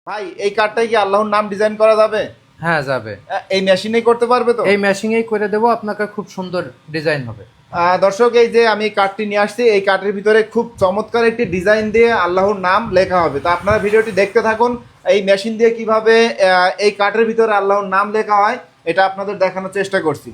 ভাই এই কার্ডটাই কি আল্লাহর নাম ডিজাইন করা যাবে? হ্যাঁ যাবে। এই মেশিনেই করতে পারবে তো? এই মেশিনেই করে দেবো, আপনাকে খুব সুন্দর ডিজাইন হবে। দর্শক, এই যে আমি কার্ডটি নিয়ে আসছি, এই কার্ডের ভিতরে খুব চমৎকার একটি ডিজাইন দিয়ে আল্লাহর নাম লেখা হবে। তো আপনারা ভিডিওটি দেখতে থাকুন। এই মেশিন দিয়ে কিভাবে এই কার্ডের ভিতরে আল্লাহর নাম লেখা হয় এটা আপনাদের দেখানোর চেষ্টা করছি।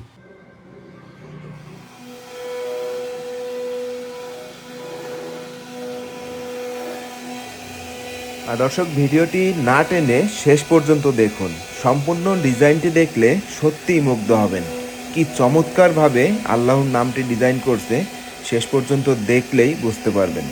দর্শক, ভিডিওটি না টেনে শেষ পর্যন্ত দেখুন। সম্পূর্ণ ডিজাইনটি দেখলে সত্যিই মুগ্ধ হবেন। কি চমৎকারভাবে আল্লাহর নামটি ডিজাইন করছে, শেষ পর্যন্ত দেখলেই বুঝতে পারবেন।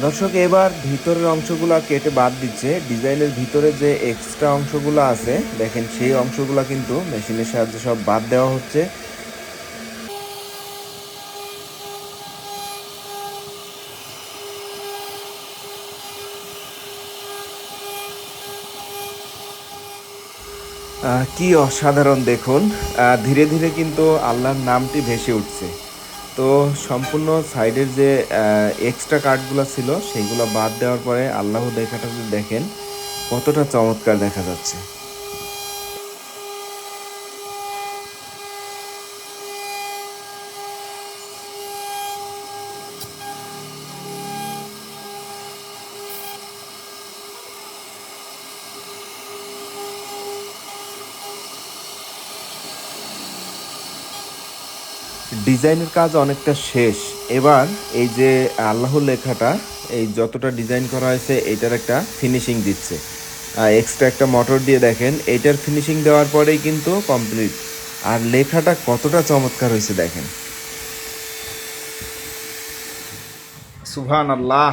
দর্শক, এবার ভিতরের অংশগুলো কেটে বাদ দিচ্ছে। ডিজাইনের ভিতরে যে এক্সট্রা অংশগুলো আছে দেখেন, সেই অংশগুলো কিন্তু মেশিনের সাহায্যে সব বাদ দেওয়া হচ্ছে। কি অসাধারণ দেখুন। ধীরে ধীরে কিন্তু আল্লাহর নামটি ভেসে উঠছে। তো সম্পূর্ণ সাইডের যে এক্সট্রা কার্ডগুলো ছিল সেইগুলো বাদ দেওয়ার পরে আল্লাহ লেখাটা যদি দেখেন কতটা চমৎকার দেখা যাচ্ছে। ডিজাইনের কাজ অনেকটা শেষ। এবার এই যে আল্লাহর লেখাটা, এই যতটা ডিজাইন করা হয়েছে এটার একটা ফিনিশিং দিচ্ছে। এক্সট্রা একটা মোটর দিয়ে দেখেন, এইটার ফিনিশিং দেওয়ার পরেই কিন্তু কমপ্লিট। আর লেখাটা কতটা চমৎকার হয়েছে দেখেন। সুবহানাল্লাহ।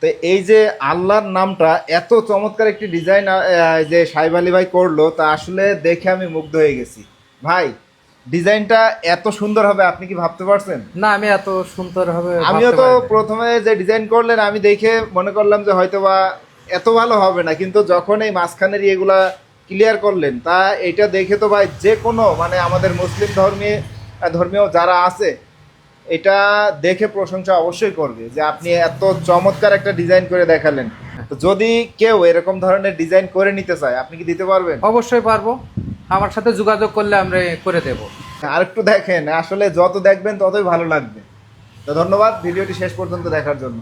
তো এই যে আল্লাহর নামটা এত চমৎকার একটি ডিজাইন যে সাহেব আলী ভাই করলো, তা আসলে দেখে আমি মুগ্ধ হয়ে গেছি। ভাই, ডিজাইনটা এত সুন্দর হবে আপনি কি ভাবতে পারছেন? না, আমি এত সুন্দর হবে আমিও ভাবতে তো পারিনি। প্রথমে যে ডিজাইন করলেন আমি দেখে মনে করলাম যে হয়তোবা এত ভালো হবে না, কিন্তু যখন এই মাঝখানের এগুলা ক্লিয়ার করলেন, তা এটা দেখে তো ভাই যে কোনো মানে আমাদের মুসলিম ধর্মীয় যারা আছে এটা দেখে প্রশংসা অবশ্যই করবে যে আপনি এত চমৎকার একটা ডিজাইন করে দেখালেন। তো যদি কেউ এরকম ধরনের ডিজাইন করে নিতে চায় আপনি কি দিতে পারবেন? অবশ্যই পারবো, আমার সাথে যোগাযোগ করলে আমরা করে দেব। আর একটু দেখেন, আসলে যত দেখবেন ততই ভালো লাগবে। তো ধন্যবাদ ভিডিওটি শেষ পর্যন্ত দেখার জন্য।